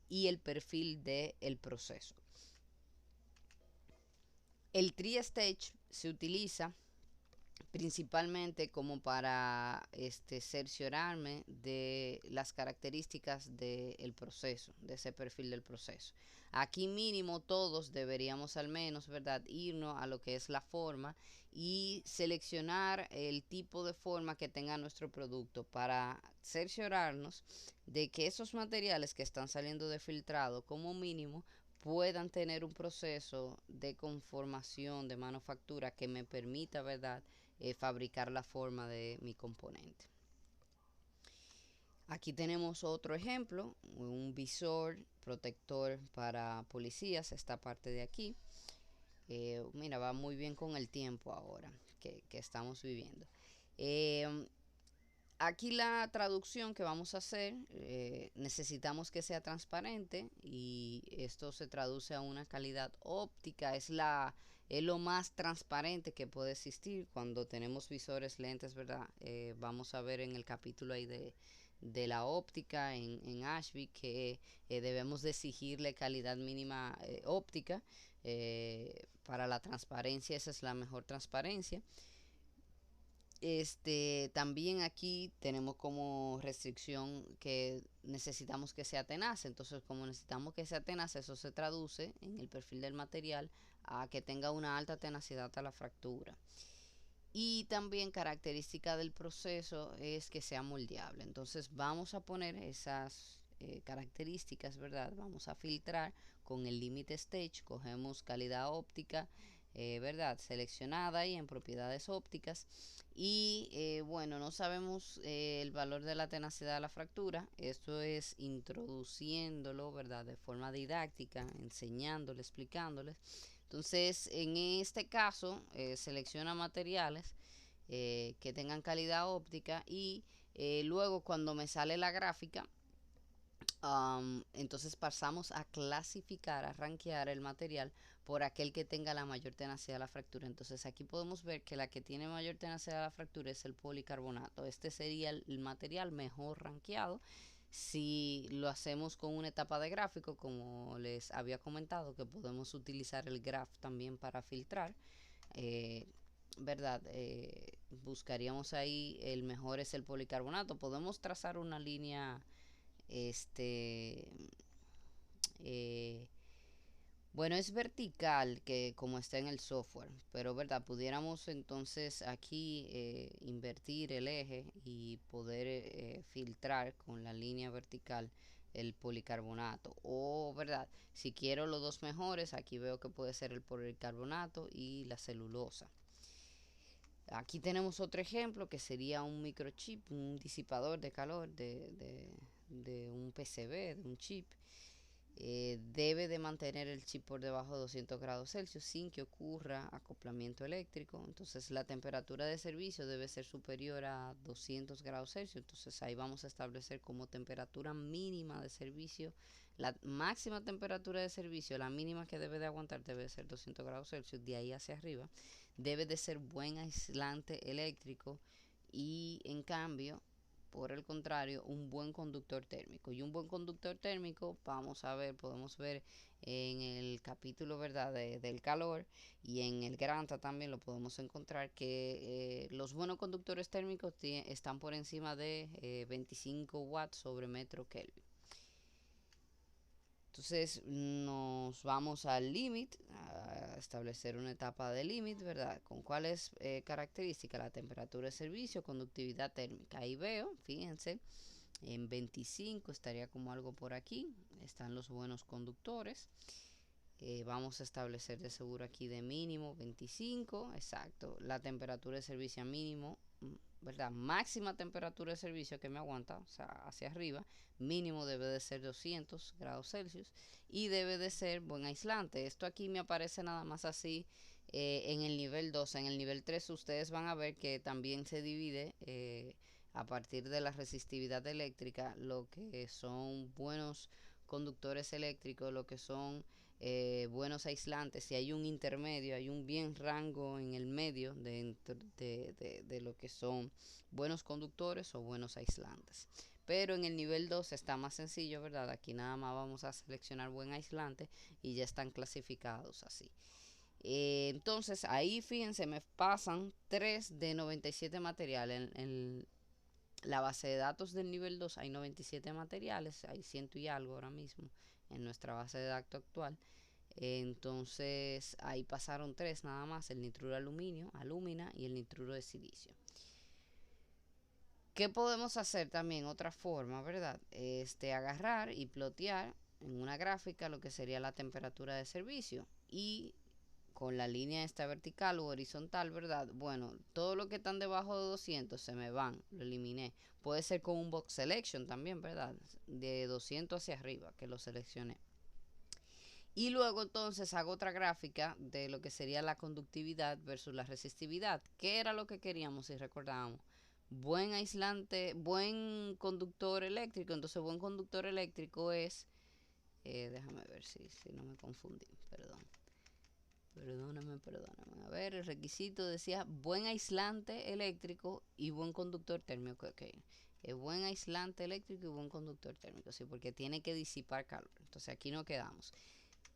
y el perfil del proceso. El tri-stage se utiliza principalmente como para cerciorarme de las características del proceso, de ese perfil del proceso. Aquí mínimo todos deberíamos al menos, ¿verdad?, irnos a lo que es la forma y seleccionar el tipo de forma que tenga nuestro producto para cerciorarnos de que esos materiales que están saliendo de filtrado como mínimo puedan tener un proceso de conformación, de manufactura que me permita, ¿verdad?, fabricar la forma de mi componente. Aquí tenemos otro ejemplo, un visor protector para policías, esta parte de aquí. Mira, va muy bien con el tiempo ahora que estamos viviendo. Aquí la traducción que vamos a hacer, necesitamos que sea transparente y esto se traduce a una calidad óptica, es lo más transparente que puede existir cuando tenemos visores, lentes, ¿verdad? Vamos a ver en el capítulo ahí de la óptica en ASHBI que debemos de exigirle calidad mínima óptica para la transparencia, esa es la mejor transparencia. También aquí tenemos como restricción que necesitamos que sea tenaz. Entonces, como necesitamos que sea tenaz, eso se traduce en el perfil del material a que tenga una alta tenacidad a la fractura. Y también característica del proceso es que sea moldeable. Entonces, vamos a poner esas características, ¿verdad? Vamos a filtrar con el limit stage, cogemos calidad óptica, ¿verdad?, seleccionada y en propiedades ópticas. Y bueno, no sabemos el valor de la tenacidad de la fractura. Esto es introduciéndolo, ¿verdad?, de forma didáctica, enseñándole, explicándoles. Entonces, en este caso, selecciona materiales que tengan calidad óptica y luego cuando me sale la gráfica, entonces pasamos a clasificar, a rankear el material por aquel que tenga la mayor tenacidad de la fractura. Entonces aquí podemos ver que la que tiene mayor tenacidad de la fractura es el policarbonato. Este sería el material mejor rankeado. Si lo hacemos con una etapa de gráfico, como les había comentado, que podemos utilizar el graph también para filtrar, ¿verdad? Buscaríamos ahí, el mejor es el policarbonato. Podemos trazar una línea este eh, bueno, es vertical que como está en el software, pero verdad, pudiéramos entonces aquí invertir el eje y poder filtrar con la línea vertical el policarbonato, o verdad, si quiero los dos mejores, aquí veo que puede ser el policarbonato y la celulosa. Aquí tenemos otro ejemplo que sería un microchip, un disipador de calor de un PCB, de un chip. Debe de mantener el chip por debajo de 200 grados Celsius sin que ocurra acoplamiento eléctrico. Entonces la temperatura de servicio debe ser superior a 200 grados Celsius. Entonces ahí vamos a establecer como temperatura mínima de servicio. La máxima temperatura de servicio, la mínima que debe de aguantar debe ser 200 grados Celsius. De ahí hacia arriba debe de ser buen aislante eléctrico y en cambio, por el contrario, un buen conductor térmico. Y un buen conductor térmico, vamos a ver, podemos ver en el capítulo, ¿verdad?, del calor, y en el Granta también lo podemos encontrar, que los buenos conductores térmicos están por encima de 25 watts sobre metro Kelvin. Entonces nos vamos al límite, a establecer una etapa de límite, ¿verdad? ¿Con cuáles características? La temperatura de servicio, conductividad térmica. Ahí veo, fíjense, en 25 estaría como algo por aquí. Están los buenos conductores. Vamos a establecer de seguro aquí de mínimo 25, exacto. La temperatura de servicio mínimo, ¿verdad? Máxima temperatura de servicio que me aguanta, o sea, hacia arriba, mínimo debe de ser 200 grados Celsius y debe de ser buen aislante. Esto aquí me aparece nada más así en el nivel 2. En el nivel 3 ustedes van a ver que también se divide a partir de la resistividad eléctrica, lo que son buenos conductores eléctricos, lo que son buenos aislantes, si hay un intermedio, hay un bien rango en el medio de lo que son buenos conductores o buenos aislantes. Pero en el nivel 2 está más sencillo, ¿verdad? Aquí nada más vamos a seleccionar buen aislante y ya están clasificados así. Entonces ahí fíjense, me pasan 3 de 97 materiales. En la base de datos del nivel 2 hay 97 materiales, hay ciento y algo ahora mismo en nuestra base de datos actual. Entonces ahí pasaron 3 nada más, el nitruro de aluminio, alúmina y el nitruro de silicio. ¿Qué podemos hacer también? Otra forma, ¿verdad? Agarrar y plotear en una gráfica lo que sería la temperatura de servicio y con la línea esta vertical o horizontal, ¿verdad? Bueno, todo lo que están debajo de 200 se me van, lo eliminé. Puede ser con un box selection también, ¿verdad? De 200 hacia arriba que lo seleccioné. Y luego entonces hago otra gráfica de lo que sería la conductividad versus la resistividad. ¿Qué era lo que queríamos si recordábamos? Buen aislante, buen conductor eléctrico. Entonces buen conductor eléctrico es, déjame ver si no me confundí, perdón. Perdóname. A ver, el requisito decía buen aislante eléctrico y buen conductor térmico. Ok. Buen aislante eléctrico y buen conductor térmico. Sí, porque tiene que disipar calor. Entonces aquí no quedamos.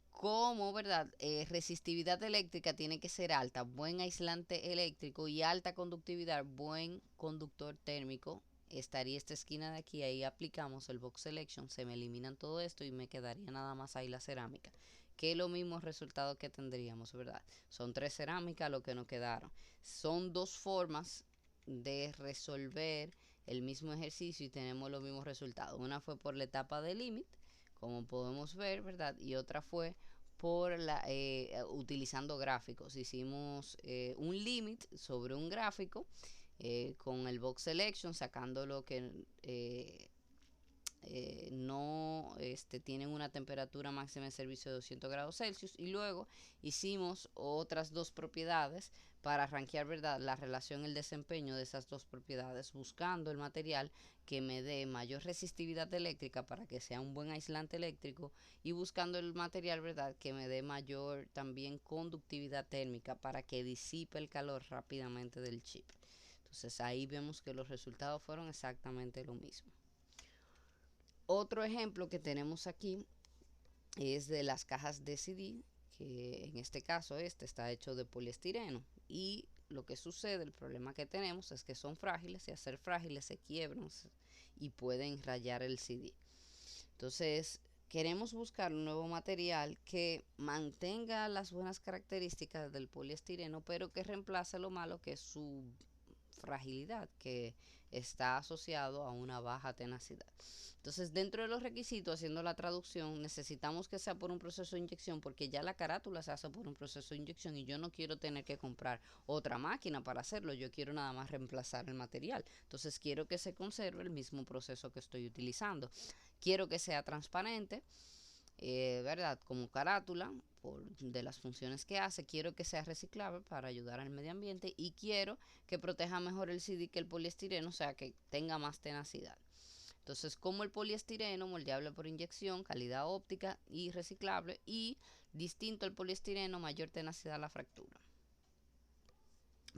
Como, ¿verdad? Resistividad eléctrica tiene que ser alta, buen aislante eléctrico y alta conductividad, buen conductor térmico. Estaría esta esquina de aquí, ahí aplicamos el box selection, se me eliminan todo esto y me quedaría nada más ahí la cerámica. Que es lo mismo resultado que tendríamos, ¿verdad? Son 3 cerámicas lo que nos quedaron. Son 2 formas de resolver el mismo ejercicio y tenemos los mismos resultados. Una fue por la etapa de límite, como podemos ver, ¿verdad? Y otra fue por utilizando gráficos. Hicimos un limit sobre un gráfico con el box selection, sacando lo que no tienen una temperatura máxima de servicio de 200 grados Celsius, y luego hicimos otras 2 propiedades para rankear, ¿verdad?, la relación, el desempeño de esas 2 propiedades, buscando el material que me dé mayor resistividad eléctrica para que sea un buen aislante eléctrico, y buscando el material, ¿verdad?, que me dé mayor también conductividad térmica para que disipe el calor rápidamente del chip. Entonces ahí vemos que los resultados fueron exactamente lo mismo. Otro ejemplo que tenemos aquí es de las cajas de CD, que en este caso está hecho de poliestireno, y lo que sucede, el problema que tenemos es que son frágiles, y al ser frágiles se quiebran y pueden rayar el CD. Entonces queremos buscar un nuevo material que mantenga las buenas características del poliestireno, pero que reemplace lo malo, que es su fragilidad, que está asociado a una baja tenacidad. Entonces, dentro de los requisitos, haciendo la traducción, necesitamos que sea por un proceso de inyección, porque ya la carátula se hace por un proceso de inyección y yo no quiero tener que comprar otra máquina para hacerlo, yo quiero nada más reemplazar el material. Entonces, quiero que se conserve el mismo proceso que estoy utilizando. Quiero que sea transparente, ¿verdad? Como carátula, de las funciones que hace. Quiero que sea reciclable para ayudar al medio ambiente, y quiero que proteja mejor el CD que el poliestireno, o sea, que tenga más tenacidad. Entonces, como el poliestireno, moldeable por inyección, calidad óptica y reciclable, y distinto al poliestireno, mayor tenacidad a la fractura.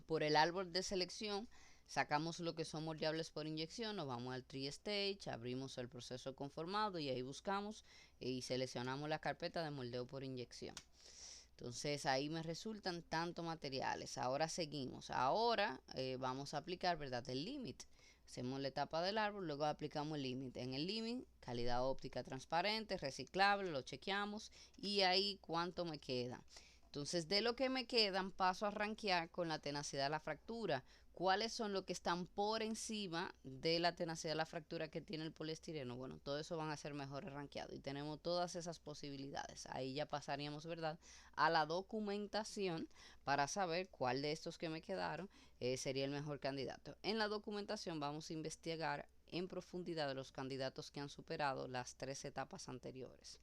Por el árbol de selección, sacamos lo que son moldeables por inyección, nos vamos al tree stage, abrimos el proceso conformado y ahí buscamos y seleccionamos la carpeta de moldeo por inyección. Entonces ahí me resultan tantos materiales. Ahora seguimos. Ahora vamos a aplicar, ¿verdad?, el límite. Hacemos la etapa del árbol, luego aplicamos el límite. En el límite, calidad óptica transparente, reciclable, lo chequeamos y ahí cuánto me queda. Entonces, de lo que me quedan, paso a rankear con la tenacidad de la fractura. ¿Cuáles son los que están por encima de la tenacidad de la fractura que tiene el poliestireno? Bueno, todo eso van a ser mejor rankeados y tenemos todas esas posibilidades. Ahí ya pasaríamos, ¿verdad?, a la documentación para saber cuál de estos que me quedaron sería el mejor candidato. En la documentación vamos a investigar en profundidad de los candidatos que han superado las 3 etapas anteriores.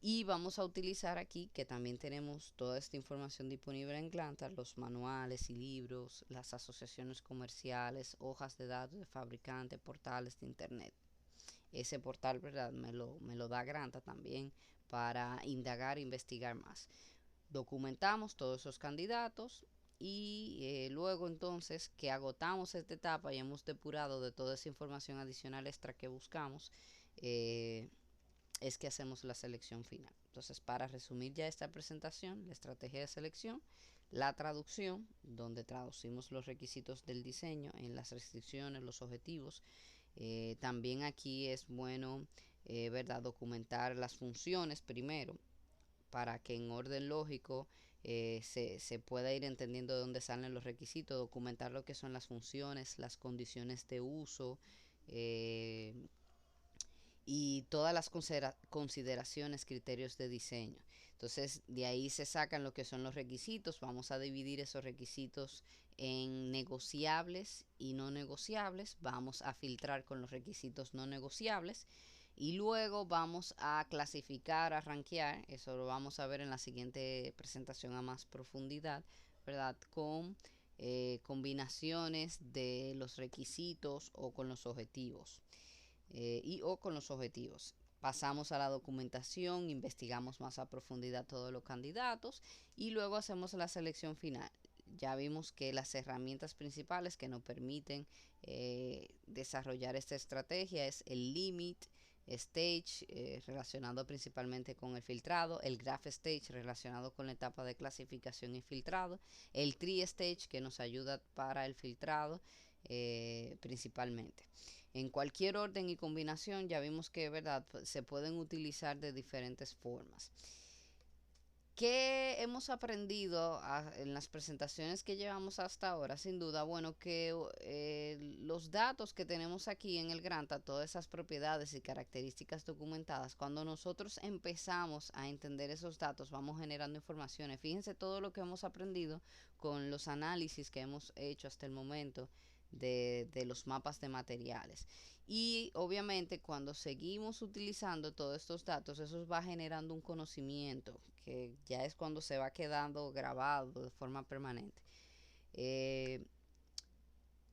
Y vamos a utilizar aquí, que también tenemos toda esta información disponible en Glantar, los manuales y libros, las asociaciones comerciales, hojas de datos de fabricantes, portales de internet. Ese portal, ¿verdad?, me lo da Granta también para indagar, investigar más. Documentamos todos esos candidatos y luego entonces que agotamos esta etapa y hemos depurado de toda esa información adicional extra que buscamos, es que hacemos la selección final. Entonces, para resumir ya esta presentación, la estrategia de selección, la traducción, donde traducimos los requisitos del diseño en las restricciones, los objetivos. También aquí es bueno, ¿verdad?, documentar las funciones primero, para que en orden lógico se pueda ir entendiendo de dónde salen los requisitos, documentar lo que son las funciones, las condiciones de uso, eh, y todas las consideraciones, criterios de diseño. Entonces, de ahí se sacan lo que son los requisitos. Vamos a dividir esos requisitos en negociables y no negociables. Vamos a filtrar con los requisitos no negociables. Y luego vamos a clasificar, a rankear. Eso lo vamos a ver en la siguiente presentación a más profundidad, ¿verdad? Con combinaciones de los requisitos o con los objetivos. O con los objetivos. Pasamos a la documentación, investigamos más a profundidad todos los candidatos y luego hacemos la selección final. Ya vimos que las herramientas principales que nos permiten desarrollar esta estrategia es el Limit Stage, relacionado principalmente con el filtrado, el Graph Stage relacionado con la etapa de clasificación y filtrado, el Tree Stage que nos ayuda para el filtrado principalmente. En cualquier orden y combinación ya vimos que, ¿verdad?, se pueden utilizar de diferentes formas. ¿Qué hemos aprendido en las presentaciones que llevamos hasta ahora? Sin duda, bueno, que los datos que tenemos aquí en el Granta, todas esas propiedades y características documentadas, cuando nosotros empezamos a entender esos datos, vamos generando informaciones. Fíjense todo lo que hemos aprendido con los análisis que hemos hecho hasta el momento de los mapas de materiales. Y obviamente cuando seguimos utilizando todos estos datos, eso va generando un conocimiento que ya es cuando se va quedando grabado de forma permanente.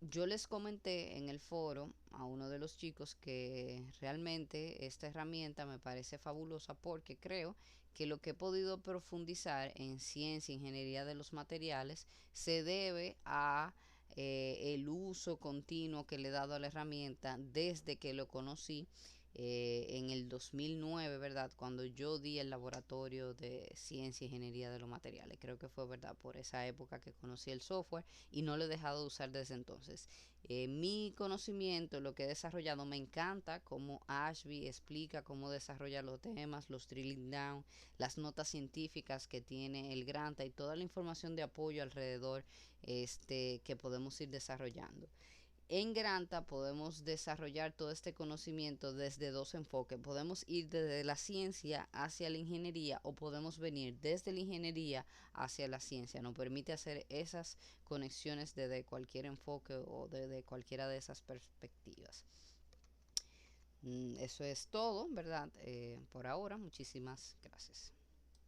Yo les comenté en el foro a uno de los chicos que realmente esta herramienta me parece fabulosa porque creo que lo que he podido profundizar en ciencia, ingeniería de los materiales, se debe a el uso continuo que le he dado a la herramienta desde que lo conocí en el 2009, ¿verdad? Cuando yo di el laboratorio de ciencia e ingeniería de los materiales. Creo que fue, ¿verdad?, por esa época que conocí el software y no lo he dejado de usar desde entonces. Mi conocimiento, lo que he desarrollado, me encanta cómo Ashby explica cómo desarrolla los temas, los drilling down, las notas científicas que tiene el Granta y toda la información de apoyo alrededor que podemos ir desarrollando. En Granta podemos desarrollar todo este conocimiento desde dos enfoques. Podemos ir desde la ciencia hacia la ingeniería o podemos venir desde la ingeniería hacia la ciencia. Nos permite hacer esas conexiones desde cualquier enfoque o desde cualquiera de esas perspectivas. Eso es todo, ¿verdad? Por ahora, muchísimas gracias.